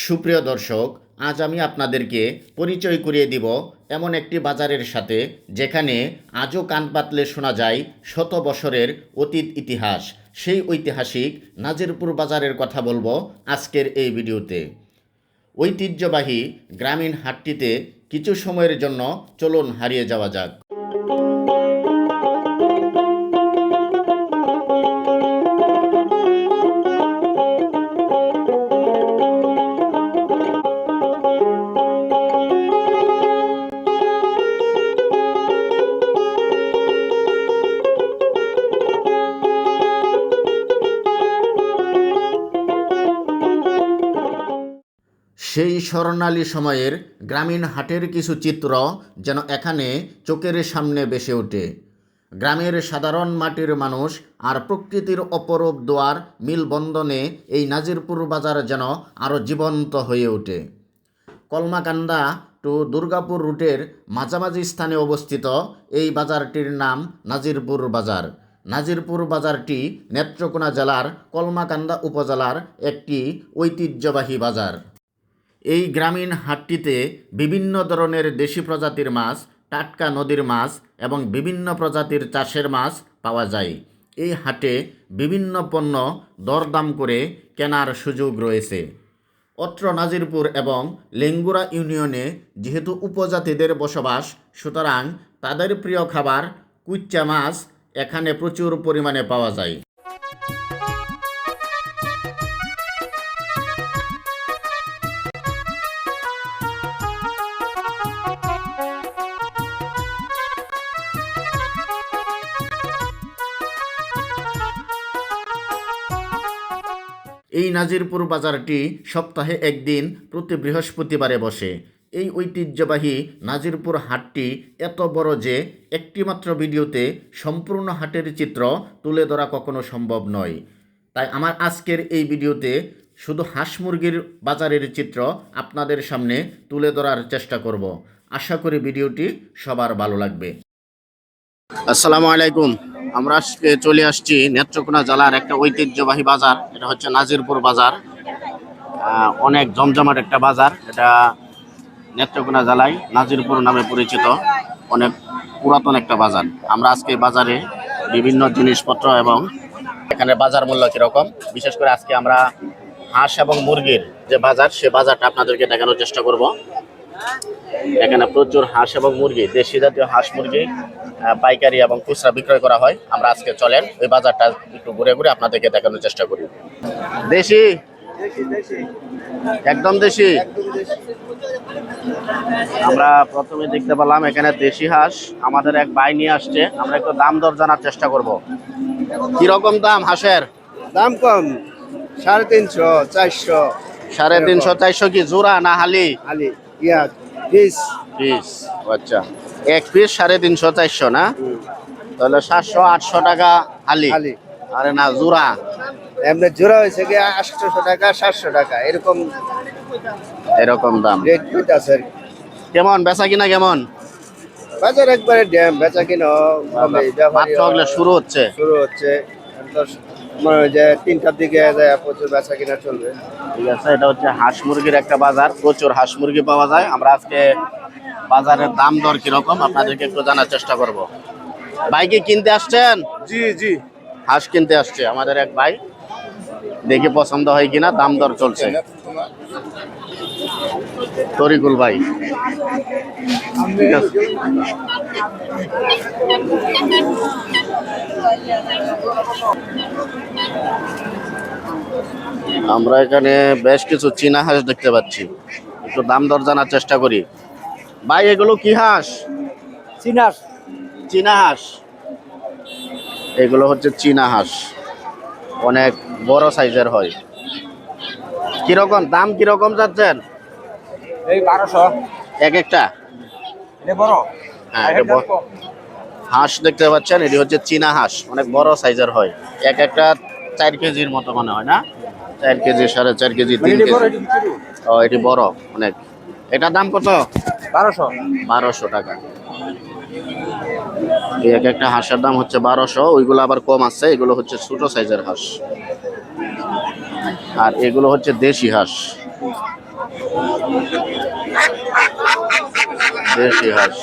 সুপ্রিয় দর্শক, আজ আমি আপনাদেরকে পরিচয় করিয়ে দিব এমন একটি বাজারের সাথে যেখানে আজও কান পাতলে শোনা যায় শত বছরের অতীত ইতিহাস। সেই ঐতিহাসিক নাজিরপুর বাজারের কথা বলবো আজকের এই ভিডিওতে। ঐতিহ্যবাহী গ্রামীণ হাটটিতে কিছু সময়ের জন্য চলুন হারিয়ে যাওয়া যাক। সেই স্বর্ণালী সময়ের গ্রামীণ হাটের কিছু চিত্র যেন এখানে চোখের সামনে ভেসে ওঠে। গ্রামের সাধারণ মাটির মানুষ আর প্রকৃতির অপরূপ দোয়ার মিলবন্ধনে এই নাজিরপুর বাজার যেন আরও জীবন্ত হয়ে ওঠে। কলমাকান্দা টু দুর্গাপুর রুটের মাঝামাঝি স্থানে অবস্থিত এই বাজারটির নাম নাজিরপুর বাজার। নাজিরপুর বাজারটি নেত্রকোনা জেলার কলমাকান্দা উপজেলার একটি ঐতিহ্যবাহী বাজার। এই গ্রামীণ হাটটিতে বিভিন্ন ধরনের দেশি প্রজাতির মাছ, টাটকা নদীর মাছ এবং বিভিন্ন প্রজাতির চাষের মাছ পাওয়া যায়। এই হাটে বিভিন্ন পণ্য দরদাম করে কেনার সুযোগ রয়েছে। অত্র নাজিরপুর এবং লেঙ্গুরা ইউনিয়নে যেহেতু উপজাতিদের বসবাস, সুতরাং তাদের প্রিয় খাবার কুচ্চা মাছ এখানে প্রচুর পরিমাণে পাওয়া যায়। এই নাজিরপুর বাজারটি সপ্তাহে একদিন প্রতি বৃহস্পতিবারে বসে। এই ঐতিহ্যবাহী নাজিরপুর হাটটি এত বড় যে একটিমাত্র ভিডিওতে সম্পূর্ণ হাটের চিত্র তুলে ধরা কখনো সম্ভব নয়। তাই আমার আজকের এই ভিডিওতে শুধু হাঁস মুরগির বাজারের চিত্র আপনাদের সামনে তুলে ধরার চেষ্টা করব। আশা করি ভিডিওটি সবার ভালো লাগবে। আসসালামু আলাইকুম। আমরা আজকে চলে আসছি নেত্রকোনা জেলার একটা ঐতিহ্যবাহী বাজার। এটা হচ্ছে নাজিরপুর বাজার। অনেক জমজমাট একটা বাজার। এটা নেত্রকোনা জেলায় নাজিরপুর নামে পরিচিত, অনেক পুরাতন একটা বাজার। আমরা আজকে বাজারে বিভিন্ন জিনিসপত্র এবং এখানে বাজার মূল্য কীরকম, বিশেষ করে আজকে আমরা হাঁস এবং মুরগির যে বাজার, সে বাজারটা আপনাদেরকে দেখানোর চেষ্টা করব। এখানে প্রচুর হাঁস এবং মুরগি, দেশি জাতীয় হাঁস মুরগি পাইকারি এবং খুচরা বিক্রয় করা হয়। আমরা আজকে চলেন ওই বাজারটা একটু ঘুরে ঘুরে আপনাদেরকে দেখানোর চেষ্টা করি। দেশি, একদম দেশি। আমরা প্রথমে দেখতে পেলাম এখানে দেশি হাঁস আমাদের এক ভাই নিয়ে আসছে। আমরা একটু দাম দর জানার চেষ্টা করব। কিরকম দাম হাঁসের? দাম কম, 350, 400। 350, 400 কি জোড়া না হালি? আলি ইয়া পিস পিস। আচ্ছা, এক পিস 350, 400 না? তাহলে 700, 800 টাকা হালি। আলি আরে না, জোড়া। এমনি জোড়া হয়েছে কি 800 টাকা, 700 টাকা এরকম এরকম দাম। রেট হইতাছে। কেমন বেচা কিনা কেমন? বাজার একবারে ড্যাম, বেচা কিনা কমে, মাত্র হলে শুরু হচ্ছে। মনে হয় যে 3টার দিকে যায় প্রচুর বেচা কিনা চলবে। ঠিক আছে, এটা হচ্ছে হাঁস মুরগির একটা বাজার, প্রচুর হাঁস মুরগি পাওয়া যায়। আমরা আজকে বাজারের দাম দর কিরকম আপনাদেরকে একটু জানার চেষ্টা করব। ভাই কি কিনতে আসছেন? জি জি, হাঁস কিনতে আসছে আমাদের এক ভাই। দেখি পছন্দ হয় কিনা, দাম দর চলছে। তরিকুল ভাই, ঠিক আছে। আমরা এখানে বেশ কিছু চীনা হাঁস দেখতে পাচ্ছি, একটু দাম দর জানার চেষ্টা করি। ভাই এগুলো কি হাঁস? চীনা হাঁস। এগুলো হচ্ছে চীনা হাঁস, অনেক বড় সাইজের হয়। কিরকম দাম, কিরকম যাচ্ছেন? এই 1200 এক একটা। এটা বড়। হ্যাঁ, হাঁস দেখতে পাচ্ছেন, এটি হচ্ছে চীনা হাঁস, অনেক বড় সাইজের হয়। এক একটা 4 কেজির মতো মনে হয় না? 4 কেজি, 4.5 কেজি, 3 কেজি। ও, এটি বড় অনেক। এটার দাম কত? 1200 টাকা। এই এক একটা হাঁসের দাম হচ্ছে 1200। ওইগুলো আবার কম আছে, এগুলো হচ্ছে ছোট সাইজের হাঁস। আর এগুলো হচ্ছে দেশি হাঁস। দেশি হাঁস।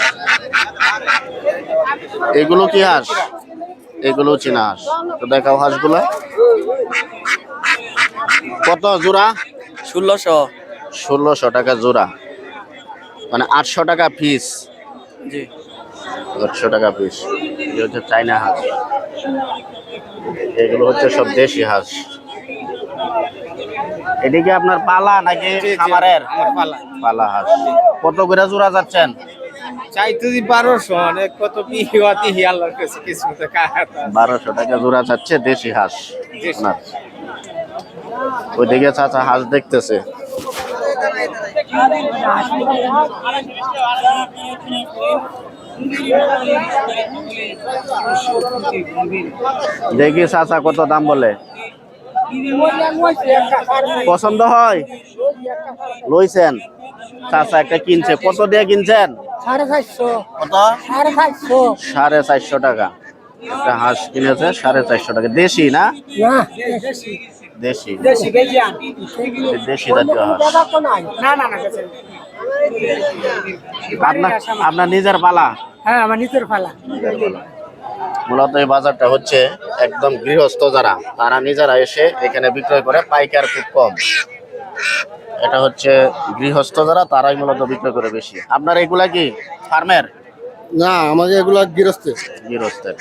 এগুলো কি হাঁস? এগুলো চীনা হাঁস। তো দেখাও হাঁসগুলা কত জোড়া? 1600। 1600 টাকা জোড়া, মানে 800 টাকা পিস। জি 800 টাকা পিস। এই হচ্ছে চাইনা হাঁস, এগুলো হচ্ছে সব দেশি হাঁস। এদিকে আপনার পালা নাকি খামারের? আমার পালা। পালা হাঁস। কত করে জোড়া যাচ্ছেন? চাইতে দি 1200 অনেক কত বিহিওয়াতি আল্লাহর কাছে কিছু তো কাটা। 1200 টাকা জোড়া যাচ্ছে দেশি হাঁস আপনার। ওইদিকে চাচা হাঁস দেখতেছে। দেখি চাচা কত দাম বলে। পছন্দ হয় লইছেন? চাচা একটা কিনছে, কত দিয়ে কিনছেন? 450 কত? 450 450 টাকা একটা হাঁস কিনেছে। 450 টাকা। দেশি না? না দেশি, দেশি বেজিয়ান দেশি জাতীয় হাঁস। না না না আপনার আপনার নিজের পালা? হ্যাঁ আমার নিজের ফালা। মূলত এই বাজারটা হচ্ছে একদম গৃহস্থ যারা, তারা নিজেরা এসে এখানে বিক্রয় করে, পাইকার খুব কম। এটা হচ্ছে গৃহস্থ যারা, তারাই মূলত বিক্রয় করে বেশি। আপনার এগুলা কি ফার্মের? না আমাদের এগুলা গৃহস্থের। গৃহস্থের।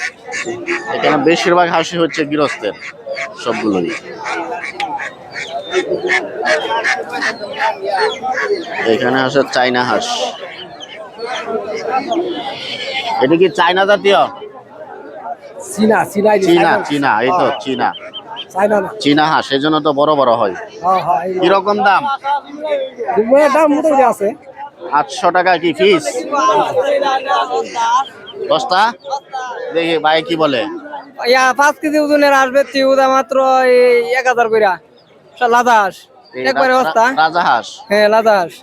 এখানে বেশিরভাগ হাঁসই হচ্ছে গৃহস্থের সবগুলোই। এখানে আছে চাইনা হাঁস। এটা কি চাইনা জাতীয়? চীনা চীনা চীনা, চীনা, এই তো চীনা। চাইনা না। চীনা হাঁস, এই জন্য তো বড় বড় হয়। হ্যাঁ হ্যাঁ কিরকম দাম? এই দাম মোটামুটি আছে। 800 টাকা কি পিস? 10টা? দেখি ভাই কি বলে। 5 কেজি ওজনের আসবে তিউদা মাত্র 1000 কইরা। লাদা হাঁস একবারে বস্তা। রাজা হাঁস হ্যাঁ লাদা হাঁস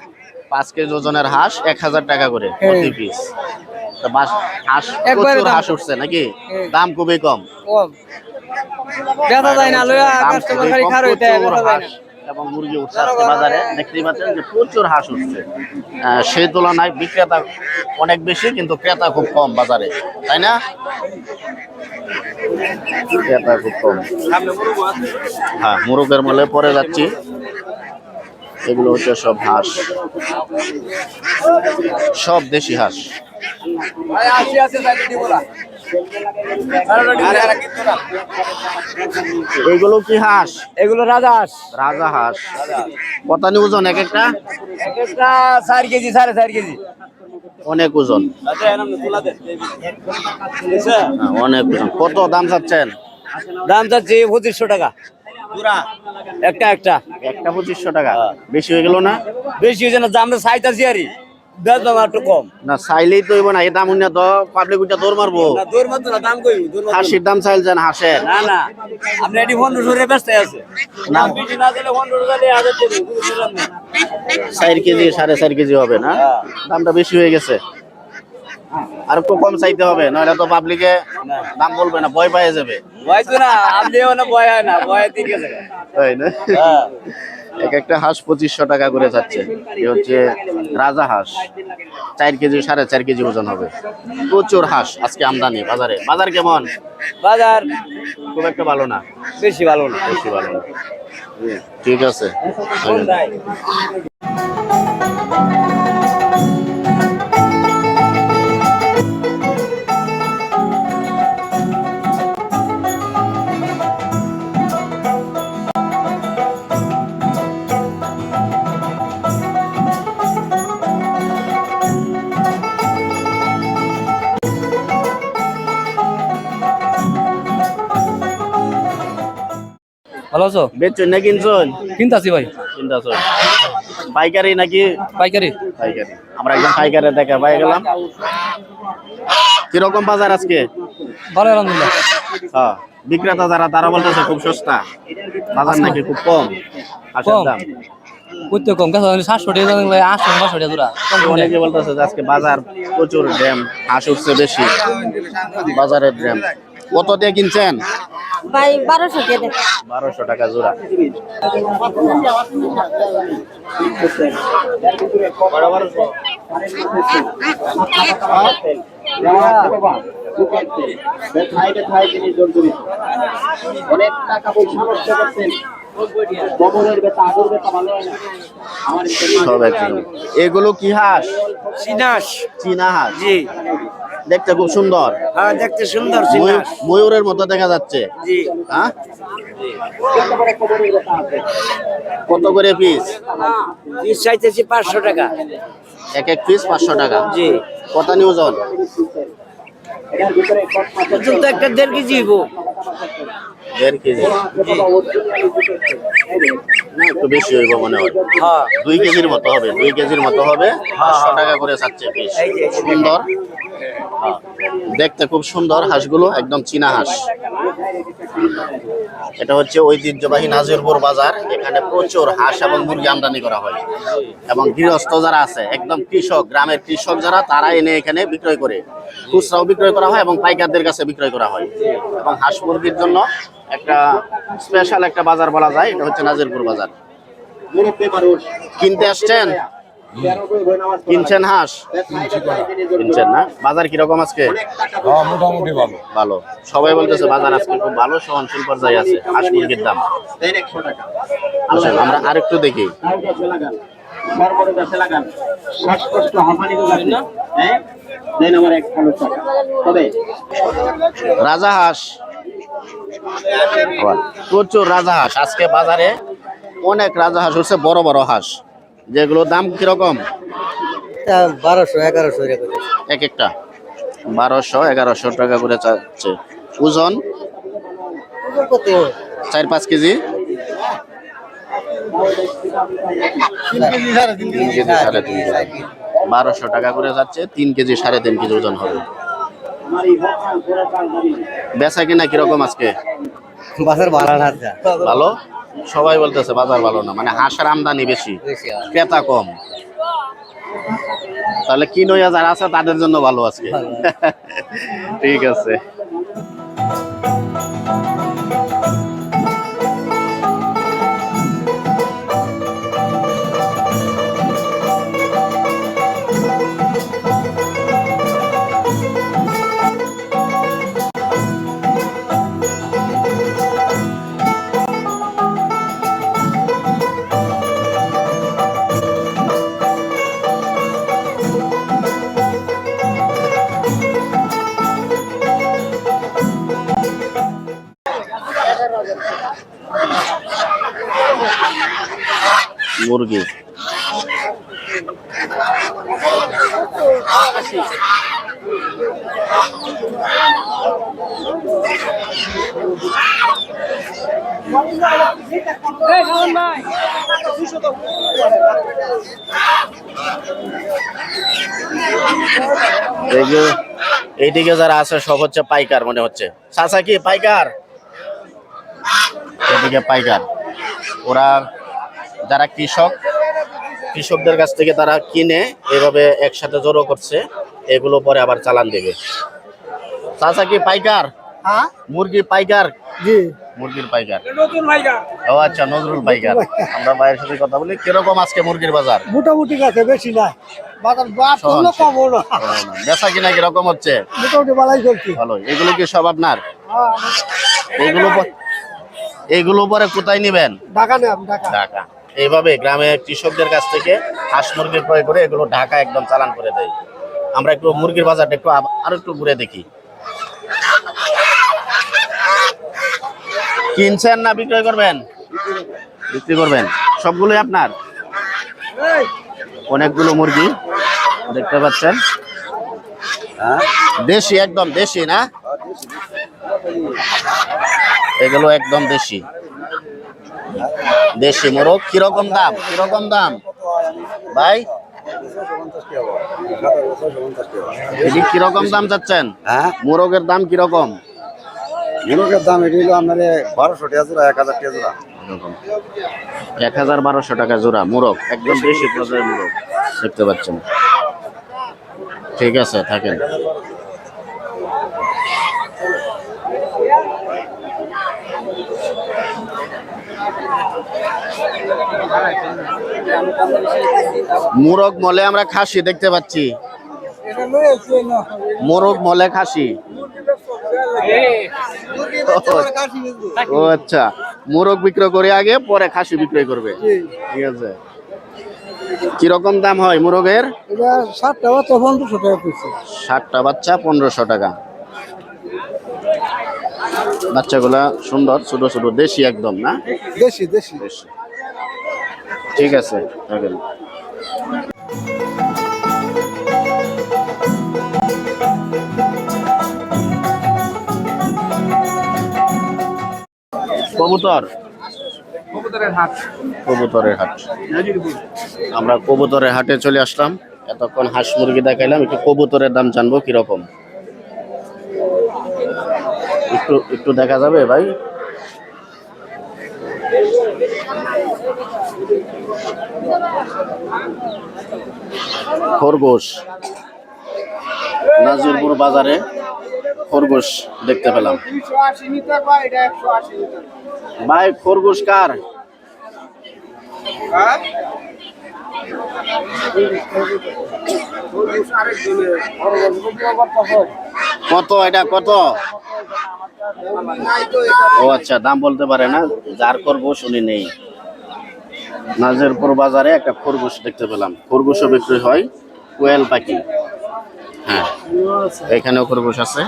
5 কেজি ওজনের হাঁস 1000 টাকা করে প্রতি পিস। তো হাঁস একবারে প্রচুর দাম। হাঁস উঠছে নাকি? হ্যাঁ। দাম খুবই কম। কম বেচা যায় না, লইয়া দাম কাস্টমার খুবই খালি কম, খার হইতে প্রচুর বেচা যায় হাঁস না। এবং মুরগি উঠছে আজকে বাজারে। দেখতেই পাচ্ছেন যে প্রচুর হাঁস উঠছে। সেই তুলনায় বিক্রেতা অনেক বেশি, কিন্তু ক্রেতা খুব কম বাজারে, তাই না? ক্রেতা খুব কম। হ্যাঁ, মুরগের মলে পরে যাচ্ছি। এগুলো হচ্ছে সব হাঁস, সব দেশি হাঁস। এগুলো কি হাঁস? এগুলো রাজা হাঁস। রাজা হাঁস। কত ওজন এক একটা? একটা 4 কেজি 4.5 কেজি। অনেক ওজন। হ্যাঁ, অনেক ওজন। কত দাম চাচ্ছেন? দাম চাচ্ছি 2500 টাকা একটা একটা। একটা 2500 টাকা বেশি হয়ে গেল না? বেশি হয়েছে না, আমরা চাইতাছি আরই বেচলাম একটু কম। না চাইলেই তো হইব না, এই দাম উন্নত পাবলিক উঠে দৌড় মারবো। না দৌড় মাত্র না, দাম কই দৌড় মাত্র হাঁসির দাম চাইছেন হাঁসের? না না, আপনি এটি 1500 রে ব্যস্ত আছে না। দাম বেশি না দিলে 1500 দিলে 1000 দেবে। 4 কেজি 4.5 কেজি হবে না? দামটা বেশি হয়ে গেছে। আর একটু কম চাইতে হবে, নইলে তো পাবলিকে দাম বলবে না, ভয় পেয়ে যাবে। ভয় তো না, আপনিও না ভয় হয় না, ভয় ঠিক আছে। তাই না? এক একটা হাঁস 2500 টাকা করে যাচ্ছে। এই হচ্ছে রাজা হাঁস, 4 কেজি 4.5 কেজি ওজন হবে। প্রচুর হাঁস আজকে আমদানি বাজারে। বাজার কেমন? বাজার খুব একটা ভালো না। বেশি ভালো না। বেশি ভালো না। ঠিক আছে। ভালো আছো? বেচছেন না কিনছেন? কিনতাছি ভাই। কিনতেছেন পাইকারি নাকি? পাইকারি। পাইকারি। আমরা একজন পাইকারে দেখা পাই গেলাম। কিরকম বাজার আজকে? ভালো আলহামদুলিল্লাহ। হ্যাঁ, বিক্রেতা যারা তারা বলতেছে খুব সস্তা, বাজার নাকি খুব কম হাঁসের কম? দাম। কইতে কম কাছে 700 টাকা ভাই, 800 500 টাকা জোড়া। অনেকে বলতেছে যে আজকে বাজার প্রচুর ড্যাম, হাঁস উঠছে বেশি বাজারের ড্যাম। কত দিয়ে কিনছেন? ভাই 1200 টাকা 1200 টাকা জোড়া। অনেক টাকা পয়সা নষ্ট করছেন, গোবরের বেতা আদর বেতা ভালো হয় না আমার সব একদম। এগুলো কি হাঁস? সিনাস চীনা হাঁস। জি, দেখতে খুব সুন্দর, হ্যাঁ দেখতে সুন্দর সিনাস ময়ূরের মতো দেখা যাচ্ছে। জি। হ্যাঁ, কত করে পিস? পিস চাইতেছি 500 টাকা। এক এক পিস 500 টাকা। জি, কত নি ওজন? ওজন তো একটা 1.5 কেজি হইব। 1.5 কেজি না, একটু বেশি হইব মনে হয়। হ্যাঁ 2 কেজির মতো হবে, 2 কেজির মতো হবে। 500 টাকা করে চাচ্ছে পিস। সুন্দর, হ্যাঁ, দেখতে খুব সুন্দর হাঁসগুলো, একদম চীনা হাঁস। এটা হচ্ছে ঐতিহ্যবাহী নাজিরপুর বাজার। এখানে প্রচুর হাঁস এবং মুরগি আমদানি করা হয় এবং গৃহস্থ যারা আছে, একদম কৃষক, গ্রামের কৃষক যারা, তারা এনে এখানে বিক্রয় করে। খুচরাও বিক্রয় করা হয় এবং পাইকারদের কাছে বিক্রয় করা হয়। এবং হাঁস মুরগির জন্য একটা স্পেশাল একটা বাজার বলা যায়, এটা হচ্ছে নাজিরপুর বাজার। কিনতে আসছেন? কিনছেন হাঁস? কিনছেন না? বাজার কিরকম আজকে? মোটামুটি ভালো। ভালো। সবাই বলতেছে বাজার আজকে খুব ভালো, সহনশীল পর্যায়ে আছে হাঁস মুরগির দাম। আসেন আমরা আরেকটু দেখি। শ্বাসকষ্ট হাঁপানি না, হ্যাঁ দেন আমার 1 কিলো টাকা তবে রাজা হাঁস, প্রচুর রাজা হাঁস আজকে বাজারে। অনেক রাজা হাঁস হচ্ছে, বড় বড় হাঁস, যেগুলো দাম কিরকম? 1200 1100 এরকম এক একটা 1200-1100 টাকা করে চাচ্ছে। ওজন কত 4-5 কেজি। 3 KG 3.5 KG. 1200 টাকা করে যাচ্ছে, 3 কেজি 3.5 কেজি ওজন হবে। বেচা কিনা কিরকম আজকে? বাজার ভাড়া না ভালো। সবাই বলতেছে বাজার ভালো না, মানে হাঁসের আমদানি বেশি, ক্রেতা কম। তাহলে কিনোয়া যারা আছে তাদের জন্য ভালো আজকে। ঠিক আছে। মুরগি এইদিকে যারা আছে সব হচ্ছে পাইকার মনে হচ্ছে। চাচা কি পাইকার? এদিকে পাইকার, ওরা যারা কৃষকদের কাছ থেকে তারা কিনে এভাবে একসাথে জড়ো করছে, এগুলো পরে আবার চালান দেবে। চাচা কি পাইকার? মুরগি পাইকার? জি মুরগির পাইকার। ও আচ্ছা, নজরুল পাইকার। আমরা ভাইয়ের সাথে কথা বলি। কিরকম আজকে মুরগির বাজার? মোটামুটি আছে, বেশি না। বাজার বাদ করলে কম না। বেচা কিনা কিরকম হচ্ছে? মোটামুটি ভালোই চলছে। ভালো। এগুলো কি সব আপনার? এইগুলো পরে কোথায় নিবেন? ঢাকা নেব, ঢাকা। ঢাকা। এইভাবে গ্রামে কৃষকদের কাছ থেকে হাঁস মুরগি ক্রয় করে এগুলো ঢাকা একদম চালান করে দেয়। আমরা একটু মুরগির বাজারটা একটু আরো একটু ঘুরে দেখি। কিনছেন না বিক্রয় করবেন? বিক্রি করবেন। সবগুলোই আপনার? অনেকগুলো মুরগি দেখতে পাচ্ছেন, দেশি, একদম দেশি না? এগুলো একদম দেশি, দেশি মোরগ। কিরকম দাম? কিরকম দাম ভাই? কিরকম দাম চাচ্ছেন? মোরগের দাম কিরকম? মুরগের দাম এটি হলো আপনার 1200 টাকা জোড়া, 1000 টাকা জোড়া। 1000-1200 টাকা জোড়া মোরগ, একদম দেশি প্রজাতির মোরগ দেখতে পাচ্ছেন। ঠিক আছে, থাকেন। মুরগ মলে আমরা খাসি দেখতে পাচ্ছি, মোরগ মলে খাসি। ও আচ্ছা, মোরগ বিক্রয় করে আগে পরে খাসি বিক্রয় করবে, ঠিক আছে। কিরকম দাম হয় মোরগের? এটা 7টা বাচ্চা 1500 টাকা পিছে। 7টা বাচ্চা 1500 টাকা। বাচ্চাগুলা সুন্দর, ছোট ছোট, দেশি একদম না? দেশি দেশি। দেশি। ঠিক আছে, থাকেন। কবুতর, কবুতরের হাট। আমরা কবুতরের হাটে চলে আসলাম। এতক্ষণ হাঁস মুরগি দেখাইলাম, একটু কবুতরের দাম জানবো কিরকম। একটু একটু দেখা যাবে ভাই? খরগোশ, নাজিরপুর বাজারে খরগোশ দেখতে পেলাম। 280 লিটার ভাই, এটা 180 লিটার। ভাই খরগোশ কার? হ্যাঁ? কত এটা কত? ও আচ্ছা, দাম বলতে পারে না, যার খরগোশ উনি নেই। নাজিরপুর বাজারে একটা খরগোশ দেখতে পেলাম। খরগোশও বিক্রি হয়, কোয়েল পাখি। হ্যাঁ, এখানেও খরগোশ আছে।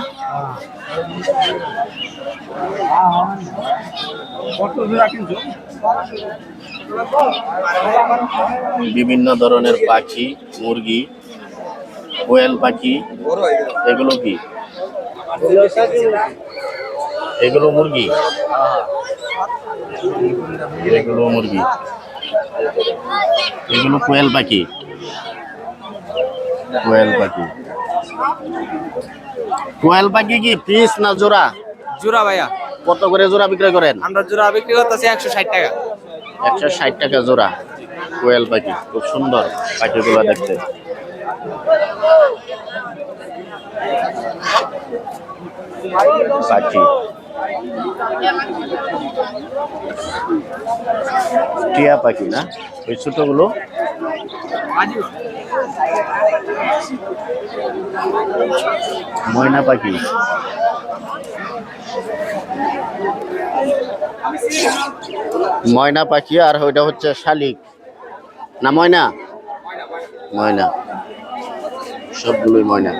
বিভিন্ন ধরনের পাখি, মুরগি, কোয়েল পাখি। এগুলো কি? এগুলো মুরগি, এগুলো মুরগি, এগুলো কোয়েল পাখি। কোয়েল পাখি, কোয়েল পাখি কি পিস না জোড়া? জোড়া ভাইয়া, কত করে জোড়া বিক্রয় করেন? আমরা জোড়া বিক্রি করতেছি 160 টাকা। 160 টাকা জোড়া কোয়েল পাখি। খুব সুন্দর পাখিগুলো দেখতে। পাখি, টিয়া পাখি না, ওই ছোটগুলো? ময়না পাখি, ময়না পাখি। আর ওইটা হচ্ছে শালিক না ময়না? ময়না, সবগুলোই ময়না।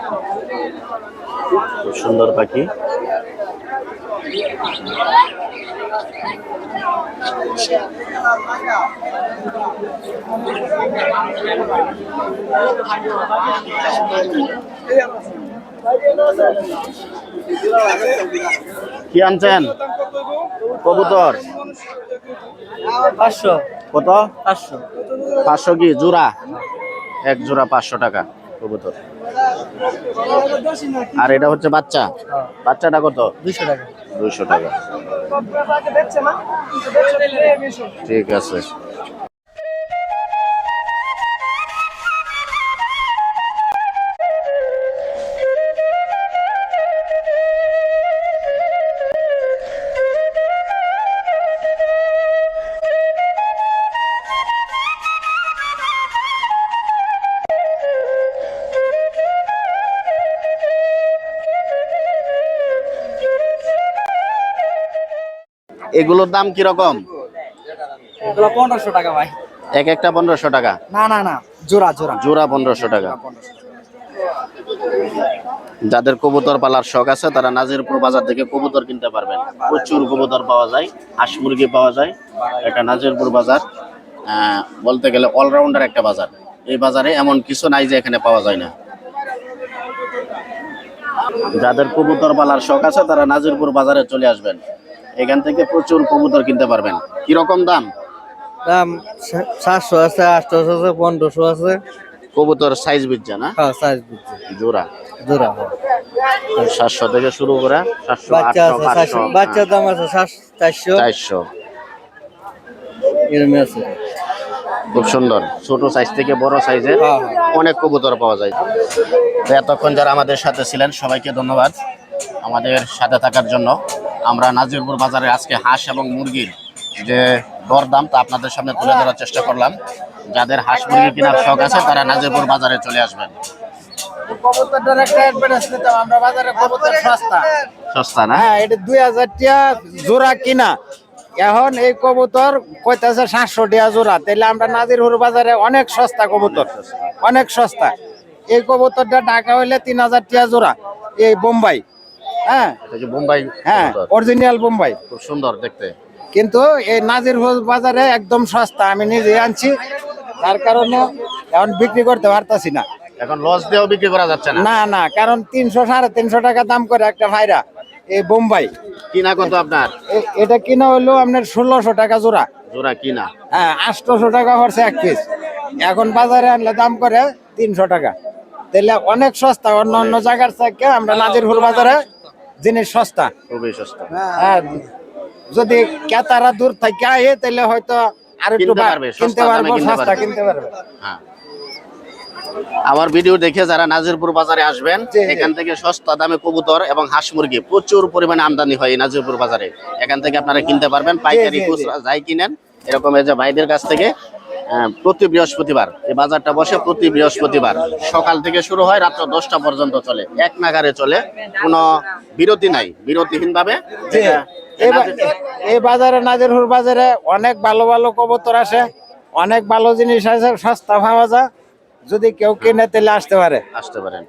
খুব সুন্দর পাখি। কি আনছেন? কবুতর 500। কত? 500। 500 কি জোড়া? এক জোড়া 500 টাকা কবুতর। আর এটা হচ্ছে বাচ্চা, বাচ্চাটা কত? 200 টাকা। 200 টাকা। ঠিক আছে। এগুলোর দাম কিরকম? এগুলো 1500 টাকা ভাই। এক একটা 1500 টাকা? না না না, জোড়া জোড়া। জোড়া 1500 টাকা। যাদের কবুতর পালার শখ আছে তারা নাজিরপুর বাজার থেকে কবুতর কিনতে পারবেন। প্রচুর কবুতর পাওয়া যায়, হাঁস মুরগি পাওয়া যায়। এটা নাজিরপুর বাজার বলতে গেলে অলরাউন্ডার একটা বাজার। এই বাজারে এমন কিছু নাই যে এখানে পাওয়া যায় না। যাদের কবুতর পালার শখ আছে তারা নাজিরপুর বাজারে চলে আসবেন, এখান থেকে প্রচুর কবুতর কিনতে পারবেন। কিরকম দাম? দাম 700 আছে, 800 আছে, 1500 আছে। কবুতর সাইজ বুঝছে না? হ্যাঁ, সাইজ বুঝছে। জোড়া জোড়া। 700 থেকে শুরু করে 700, বাচ্চা 800, আছে 500। বাচ্চার দাম আছে 400 400। এরকম আছে। খুব সুন্দর, ছোট সাইজ থেকে বড় সাইজের অনেক কবুতর পাওয়া যায়। তো এতক্ষণ যারা আমাদের সাথে ছিলেন সবাইকে ধন্যবাদ আমাদের সাথে থাকার জন্য। আমরা নাজিরপুর বাজারে আজকে হাঁস এবং মুরগির যে দরদাম তা আপনাদের সামনে তুলে ধরার চেষ্টা করলাম। যাদের হাঁস মুরগি কেনার শখ আছে তারা নাজিরপুর বাজারে চলে আসবেন। কবুতরটার একটা অ্যাডভান্স নিতাম আমরা বাজারে, কবুতর সস্তা। সস্তা না? হ্যাঁ, এটা 2000 টাকা জোড়া কিনা, এখন এই কবুতর কইতাছে 700 টাকা জোড়া। তাহলে আমরা নাজিরপুর বাজারে অনেক সস্তা কবুতর, অনেক সস্তা। এই কবুতরটা ঢাকা হইলে 3000 টাকা জোড়া, এই বোম্বাই। হ্যাঁ এটা যে বোম্বাই হ্যাঁ, কবুতর। অরিজিনাল বোম্বাই। খুব সুন্দর দেখতে। কিন্তু এই নাজিরপুর বাজারে একদম সস্তা, আমি নিজে আনছি, তার কারণে এখন বিক্রি করতে পারতাছি না। এখন লস দিয়েও বিক্রি করা যাচ্ছে না। না না, কারণ 300 350 টাকা দাম করে একটা ভাইরা এই বোম্বাই। কিনা কত আপনার? এটা কিনা হইলো আপনার 1600 টাকা জোড়া। জোড়া কিনা? হ্যাঁ, 800 টাকা হচ্ছে এক পিস। এখন বাজারে আনলে দাম করে 300 টাকা। তাহলে অনেক সস্তা, অন্য অন্য জায়গার থেকে আমরা নাজিরপুর বাজারে জিনিস সস্তা। খুবই সস্তা। হ্যাঁ, যদি ক্রেতারা দূর থেকে আয়ে তাহলে হয়তো আর একটু কিনতে পারবে, কিনতে সস্তা দামে পারবো, কিনতে সস্তা পারবে। কিনতে পারবে। হ্যাঁ, আমার ভিডিও দেখে যারা নাজিরপুর বাজারে আসবেন, জি, জি। এখান থেকে সস্তা দামে কবুতর এবং হাঁস মুরগি প্রচুর পরিমাণে আমদানি হয় এই নাজিরপুর বাজারে। এখান থেকে আপনারা কিনতে পারবেন, পাইকারি জি, জি। খুচরা যাই কিনেন। এরকম এই যে ভাইদের কাছ থেকে প্রতি বৃহস্পতিবার এই বাজারটা বসে। প্রতি বৃহস্পতিবার সকাল থেকে শুরু হয়, রাত্র 10টা পর্যন্ত চলে, এক নাগারে চলে, কোনো বিরতি নাই, বিরতিহীন ভাবে। জি। এই বাজারে, নাজিরপুর বাজারে অনেক ভালো ভালো কবুতর আসে, অনেক ভালো জিনিস আছে, সস্তা পাওয়া যায়। যদি কেউ কিনে তাহলে আসতে পারে। আসতে পারেন।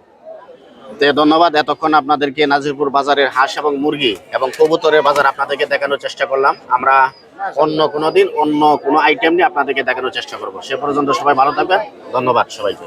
তো ধন্যবাদ। এতক্ষণ আপনাদেরকে নাজিরপুর বাজারের হাঁস এবং মুরগি এবং কবুতরের বাজার আপনাদেরকে দেখানোর চেষ্টা করলাম। আমরা অন্য কোনো দিন অন্য কোনো আইটেম নিয়ে আপনাদেরকে দেখানোর চেষ্টা করব। সে পর্যন্ত সবাই ভালো থাকবেন। ধন্যবাদ সবাইকে।